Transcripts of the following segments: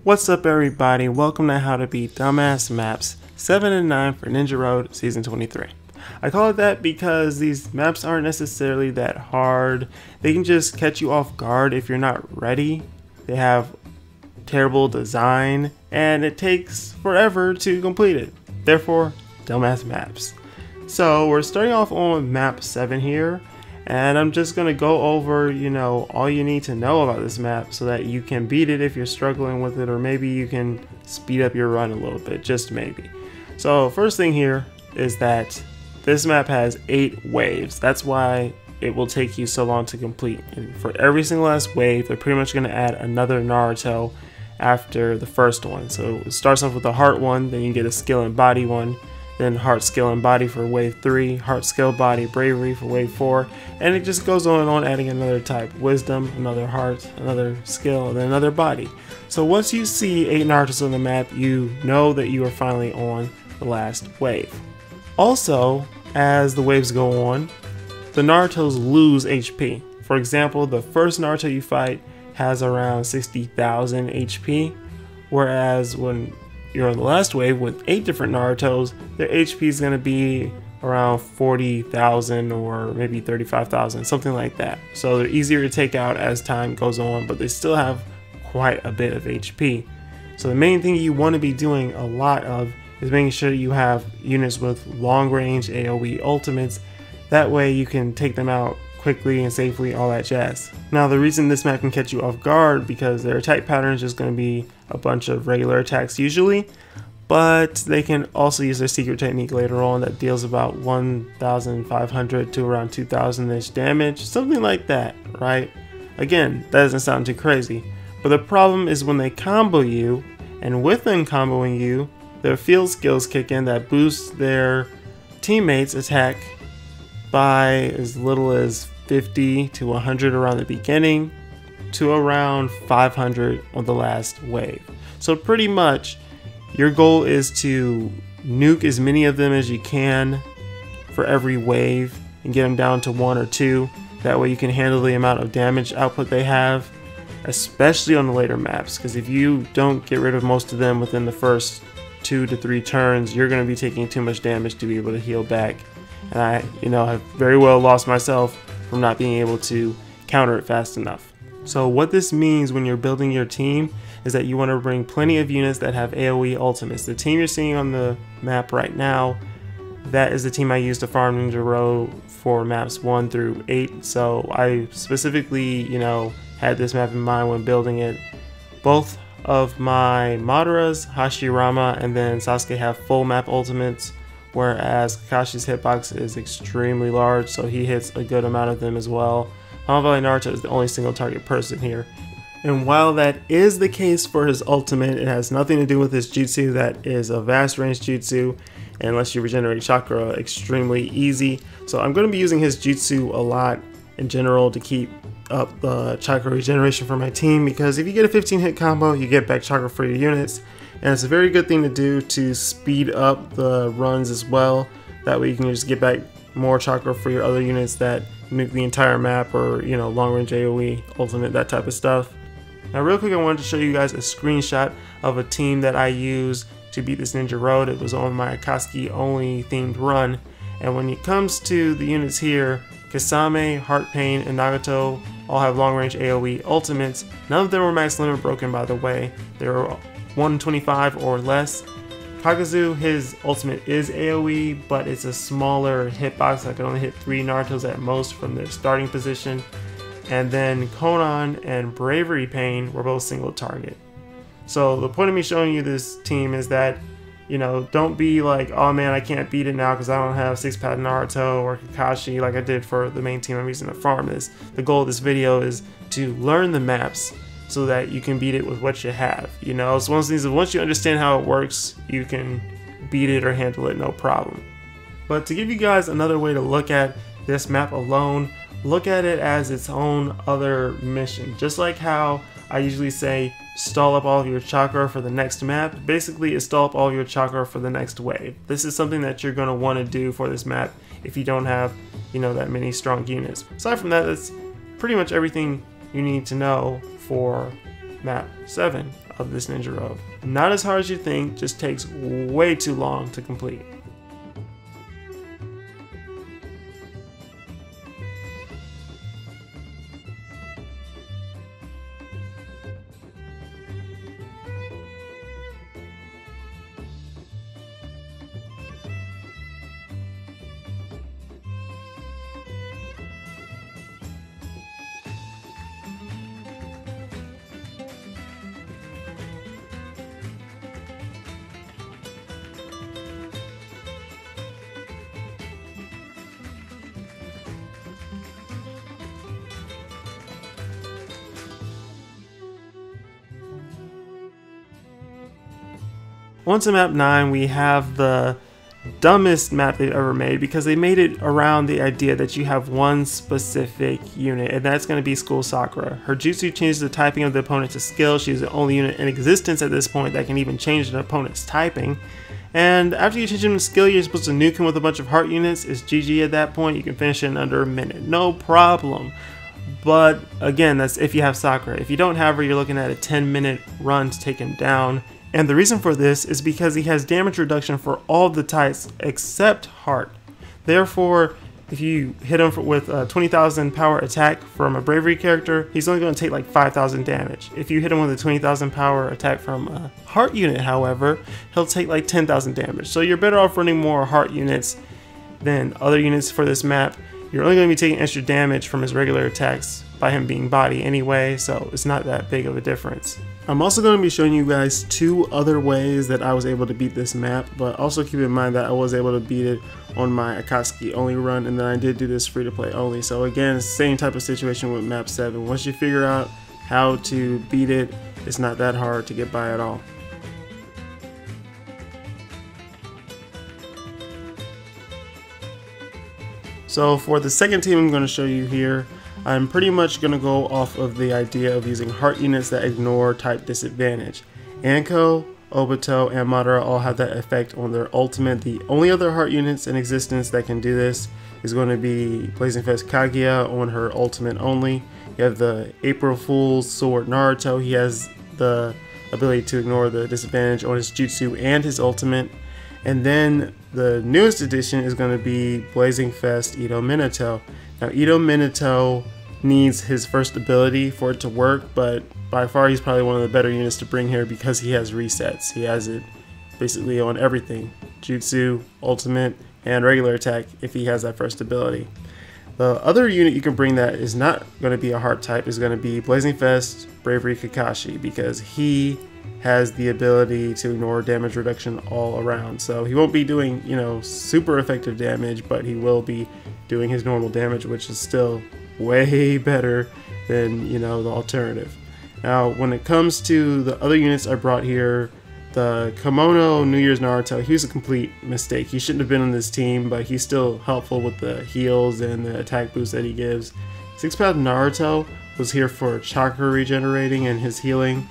What's up everybody, welcome to How to Beat Dumbass Maps 7 and 9 for Ninja Road Season 23. I call it that because these maps aren't necessarily that hard. They can just catch you off guard if you're not ready. They have terrible design and it takes forever to complete it. Therefore, dumbass maps. So we're starting off on map 7 here. And I'm just going to go over, all you need to know about this map so that you can beat it if you're struggling with it, or maybe you can speed up your run a little bit, just maybe. So first thing here is that this map has 8 waves. That's why it will take you so long to complete. And for every single last wave, they're pretty much going to add another Naruto after the first one. So it starts off with a heart one, then you get a skill and body one. Then heart, skill, and body for wave 3, heart, skill, body, bravery for wave 4, and it just goes on and on, adding another type: wisdom, another heart, another skill, and then another body. So once you see 8 Narutos on the map, you know that you are finally on the last wave. Also, as the waves go on, the Narutos lose HP. For example, the first Naruto you fight has around 60,000 HP, whereas when you're on the last wave with 8 different Narutos, their HP is going to be around 40,000 or maybe 35,000, something like that. So they're easier to take out as time goes on, but they still have quite a bit of HP. So the main thing you want to be doing a lot of is making sure you have units with long range AoE ultimates. That way you can take them out quickly and safely, all that jazz. Now the reason this map can catch you off guard because their attack pattern is just going to be a bunch of regular attacks usually, but they can also use their secret technique later on that deals about 1,500 to around 2,000-ish damage, something like that, right? Again, that doesn't sound too crazy, but the problem is when they combo you, and with them comboing you, their field skills kick in that boost their teammates' attack by as little as 50 to 100 around the beginning to around 500 on the last wave. So pretty much your goal is to nuke as many of them as you can for every wave and get them down to 1 or 2. That way you can handle the amount of damage output they have, especially on the later maps, because if you don't get rid of most of them within the first 2 to 3 turns, you're going to be taking too much damage to be able to heal back. And I, have very well lost myself from not being able to counter it fast enough. So what this means when you're building your team is that you want to bring plenty of units that have AoE ultimates. The team you're seeing on the map right now, that is the team I used to farm Ninja Road for maps 1 through 8. So I specifically, had this map in mind when building it. Both of my Madaras, Hashirama, and then Sasuke have full map ultimates, whereas Kakashi's hitbox is extremely large, so he hits a good amount of them as well. Mount Valley Naruto is the only single target person here. And while that is the case for his ultimate, it has nothing to do with his jutsu. That is a vast range jutsu, and unless you regenerate chakra, extremely easy. So I'm going to be using his jutsu a lot in general to keep up the chakra regeneration for my team, because if you get a 15 hit combo, you get back chakra for your units. And it's a very good thing to do to speed up the runs as well. That way you can just get back more chakra for your other units that nuke the entire map, or long range AoE, ultimate, that type of stuff. Now real quick, I wanted to show you guys a screenshot of a team that I used to beat this Ninja Road. It was on my Akatsuki only themed run. And when it comes to the units here, Kasame, Heart Pain, and Nagato all have long range AoE ultimates. None of them were max limit broken, by the way. They were 125 or less. Kakazu, his ultimate is AoE, but it's a smaller hitbox. I can only hit 3 Narutos at most from their starting position. And then Konan and Bravery Pain were both single target. So the point of me showing you this team is that, don't be like, oh man, I can't beat it now because I don't have 6-pad Naruto or Kakashi like I did for the main team I'm using to farm this. The goal of this video is to learn the maps so that you can beat it with what you have. It's one of those things that once you understand how it works, you can beat it or handle it no problem. But to give you guys another way to look at this map alone, look at it as its own other mission. Just like how I usually say stall up all of your chakra for the next map, basically is stall up all your chakra for the next wave. This is something that you're going to want to do for this map if you don't have, that many strong units. Aside from that, that's pretty much everything you need to know for map 7. of this Ninja Road. Not as hard as you think, just takes way too long to complete. On to map 9, we have the dumbest map they've ever made, because they made it around the idea that you have one specific unit, and that's going to be School Sakura. Her jutsu changes the typing of the opponent to skill. She's the only unit in existence at this point that can even change an opponent's typing. And after you change him to skill, you're supposed to nuke him with a bunch of heart units. It's GG at that point. You can finish it in under a minute, no problem. But again, that's if you have Sakura. If you don't have her, you're looking at a 10-minute run to take him down. And the reason for this is because he has damage reduction for all the types except heart. Therefore, if you hit him with a 20,000 power attack from a bravery character, he's only going to take like 5,000 damage. If you hit him with a 20,000 power attack from a heart unit, however, he'll take like 10,000 damage. So you're better off running more heart units than other units for this map. You're only going to be taking extra damage from his regular attacks by him being body anyway, so it's not that big of a difference. I'm also going to be showing you guys 2 other ways that I was able to beat this map, but also keep in mind that I was able to beat it on my Akatsuki only run, and then I did do this free to play only. So again, it's the same type of situation with map 7. Once you figure out how to beat it, it's not that hard to get by at all. So for the second team I'm going to show you here, I'm pretty much going to go off of the idea of using heart units that ignore type disadvantage. Anko, Obito, and Madara all have that effect on their ultimate. The only other heart units in existence that can do this is going to be Blazing Fist Kaguya on her ultimate only. You have the April Fool's Sword Naruto. He has the ability to ignore the disadvantage on his jutsu and his ultimate. And then the newest addition is going to be Blazing Fist Edo Minato. Now Edo Minato needs his first ability for it to work, but by far he's probably one of the better units to bring here because he has resets. He has it basically on everything: jutsu, ultimate, and regular attack if he has that first ability. The other unit you can bring that is not going to be a heart type is going to be Blazing Fist Bravery Kakashi, because he has the ability to ignore damage reduction all around. So he won't be doing, you know, super effective damage, but he will be doing his normal damage, which is still way better than, you know, the alternative. Now, when it comes to the other units I brought here, the Kimono New Year's Naruto, he was a complete mistake. He shouldn't have been on this team, but he's still helpful with the heals and the attack boost that he gives. Six-Path Naruto was here for chakra regenerating and his healing.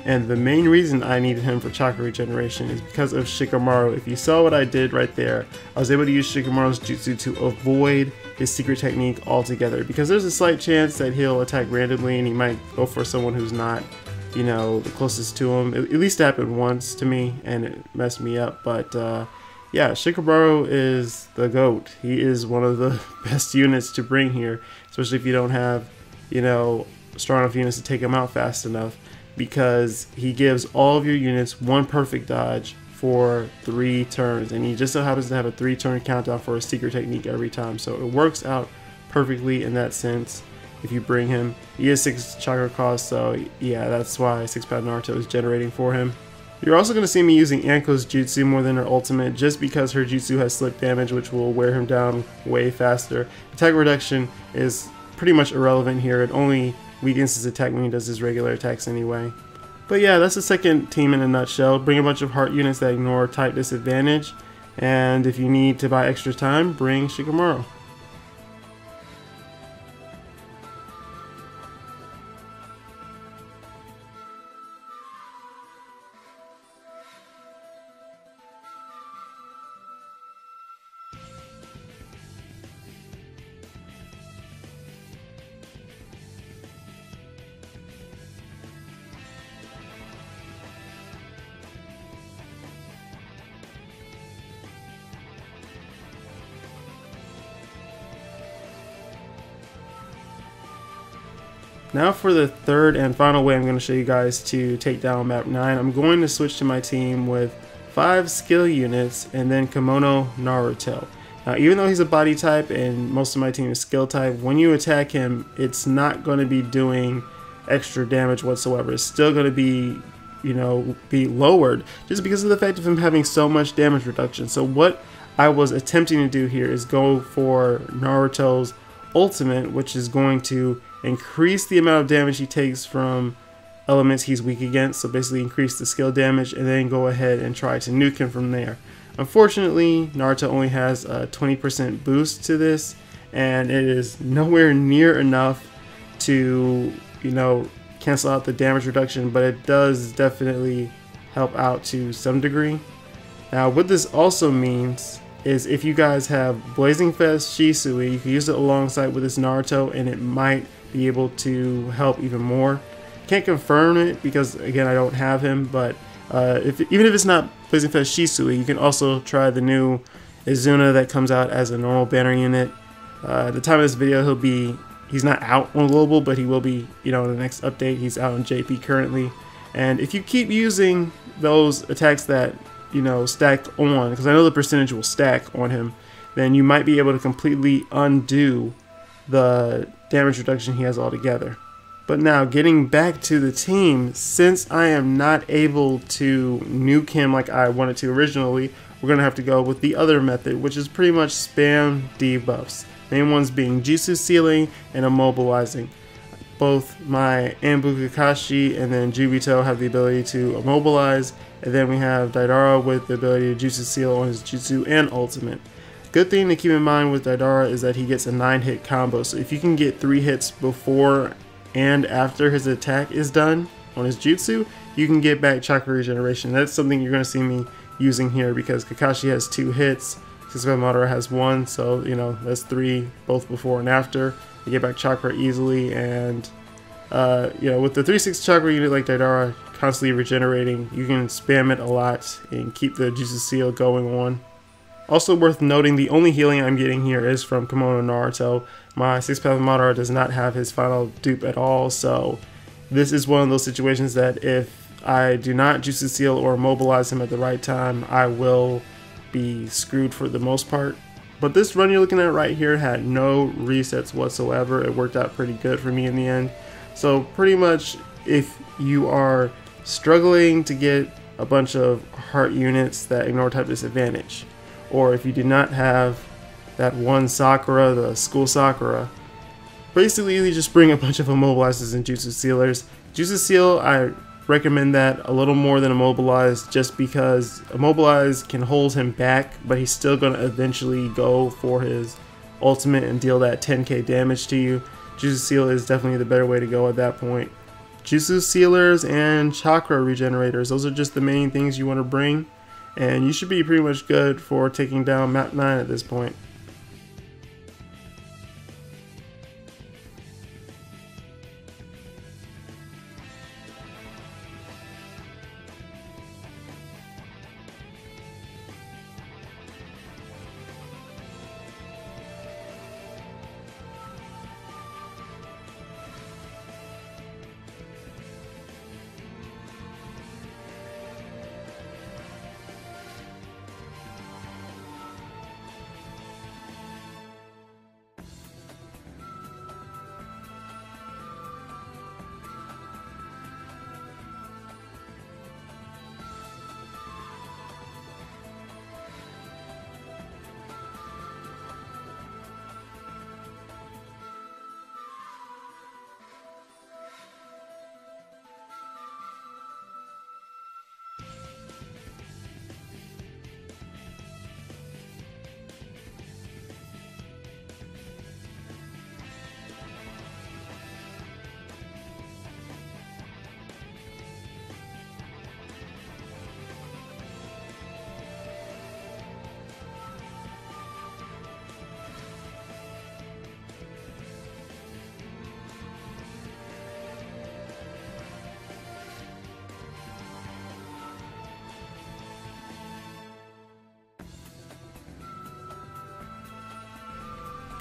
And the main reason I needed him for chakra regeneration is because of Shikamaru. If you saw what I did right there, I was able to use Shikamaru's jutsu to avoid his secret technique altogether, because there's a slight chance that he'll attack randomly and he might go for someone who's not, you know, the closest to him. At least it happened once to me and it messed me up. But yeah, Shikamaru is the GOAT. He is one of the best units to bring here, especially if you don't have, you know, strong enough units to take him out fast enough, because he gives all of your units one perfect dodge for 3 turns, and he just so happens to have a 3-turn countdown for a secret technique every time, so it works out perfectly in that sense. If you bring him, he is 6 chakra cost, so yeah, that's why Six-Path Naruto is generating for him. You're also going to see me using Anko's jutsu more than her ultimate, just because her jutsu has slip damage, which will wear him down way faster. Attack reduction is pretty much irrelevant here. It only weakens his attack when he does his regular attacks anyway. But yeah, that's the second team in a nutshell. Bring a bunch of heart units that ignore type disadvantage, and if you need to buy extra time, bring Shikamaru. Now for the third and final way I'm going to show you guys to take down map 9, I'm going to switch to my team with 5 skill units and then Kimono Naruto. Now even though he's a body type and most of my team is skill type, when you attack him it's not going to be doing extra damage whatsoever. It's still going to be, you know, be lowered just because of the fact of him having so much damage reduction. So what I was attempting to do here is go for Naruto's ultimate, which is going to increase the amount of damage he takes from elements he's weak against, so basically increase the skill damage, and then go ahead and try to nuke him from there. Unfortunately, Naruto only has a 20% boost to this, and it is nowhere near enough to, you know, cancel out the damage reduction, but it does definitely help out to some degree. Now what this also means is if you guys have Blazing Fest Shisui, you can use it alongside with this Naruto and it might be able to help even more. Can't confirm it because again I don't have him, but even if it's not Blazing Fest Shisui, you can also try the new Izuna that comes out as a normal banner unit. At the time of this video he's not out on global, but he will be, you know, in the next update. He's out on JP currently. And if you keep using those attacks that, you know, stacked on, because I know the percentage will stack on him, then you might be able to completely undo the damage reduction he has altogether. But now getting back to the team, since I am not able to nuke him like I wanted to originally, we're going to have to go with the other method, which is pretty much spam debuffs. Main ones being Jutsu Sealing and Immobilizing. Both my Anbu Kakashi and then Jubito have the ability to immobilize, and then we have Daidara with the ability to Jutsu Seal on his Jutsu and Ultimate. Good thing to keep in mind with Daidara is that he gets a 9-hit combo, so if you can get 3 hits before and after his attack is done on his Jutsu, you can get back chakra regeneration. That's something you're going to see me using here because Kakashi has 2 hits, Madara has 1, so you know that's 3 both before and after. You get back chakra easily, and you know, with the 3/6 chakra unit like Daidara constantly regenerating, you can spam it a lot and keep the Jutsu Seal going on. Also worth noting, the only healing I'm getting here is from Kimono Naruto. My 6th Madara does not have his final dupe at all, so this is one of those situations that if I do not Jutsu Seal or immobilize him at the right time, I will be screwed for the most part. But this run you're looking at right here had no resets whatsoever. It worked out pretty good for me in the end. So pretty much if you are struggling to get a bunch of heart units that ignore type disadvantage, or if you do not have that one Sakura, the school Sakura, basically you just bring a bunch of immobilizers and Jutsu Sealers. Jutsu Seal, I recommend that a little more than Immobilize, just because Immobilize can hold him back, but he's still going to eventually go for his ultimate and deal that 10k damage to you. Jutsu Seal is definitely the better way to go at that point. Jutsu Sealers and Chakra Regenerators, those are just the main things you want to bring, and you should be pretty much good for taking down map 9 at this point.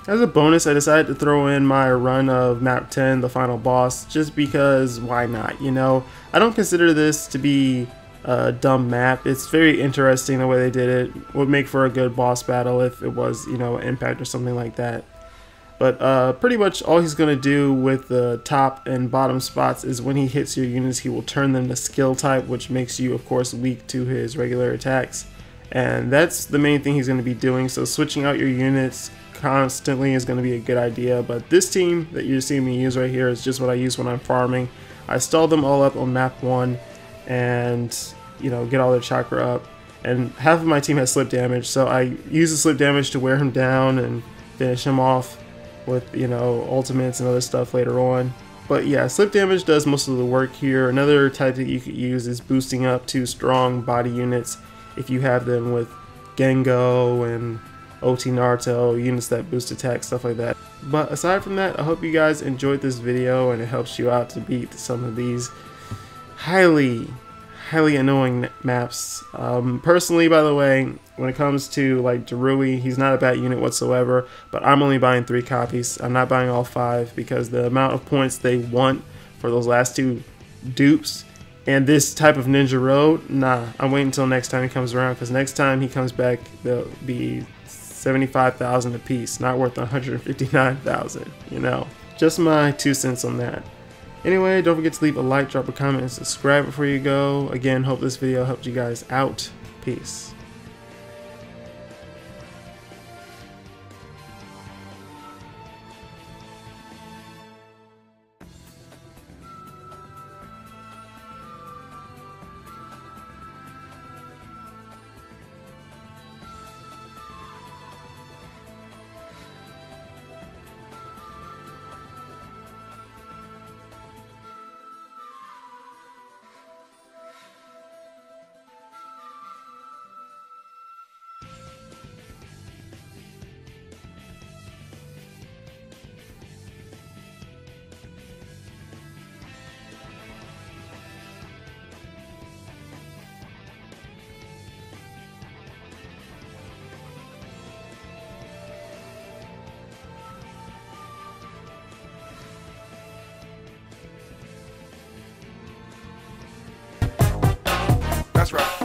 As a bonus, I decided to throw in my run of map 10, the final boss, just because why not, you know? I don't consider this to be a dumb map. It's very interesting the way they did it. Would make for a good boss battle if it was, you know, Impact or something like that. But pretty much all he's going to do with the top and bottom spots is when he hits your units, he will turn them to skill type, which makes you, of course, weak to his regular attacks. And that's the main thing he's going to be doing, so switching out your units constantly is going to be a good idea. But this team that you're seeing me use right here is just what I use when I'm farming. I stall them all up on map 1 and, you know, get all their chakra up. And half of my team has slip damage, so I use the slip damage to wear him down and finish him off with, you know, ultimates and other stuff later on. But yeah, slip damage does most of the work here. Another tactic you could use is boosting up 2 strong body units if you have them with Gengo and OT Naruto, units that boost attack, stuff like that. But aside from that, I hope you guys enjoyed this video and it helps you out to beat some of these highly annoying maps. Personally, by the way, when it comes to like Darui, he's not a bad unit whatsoever, but I'm only buying 3 copies. I'm not buying all 5 because the amount of points they want for those last 2 dupes and this type of Ninja Road, nah, I'm waiting until next time he comes around, because next time he comes back they'll be 75,000 a piece, not worth 159,000, you know. Just my 2 cents on that. Anyway, don't forget to leave a like, drop a comment, and subscribe before you go. Again, hope this video helped you guys out. Peace. That's right.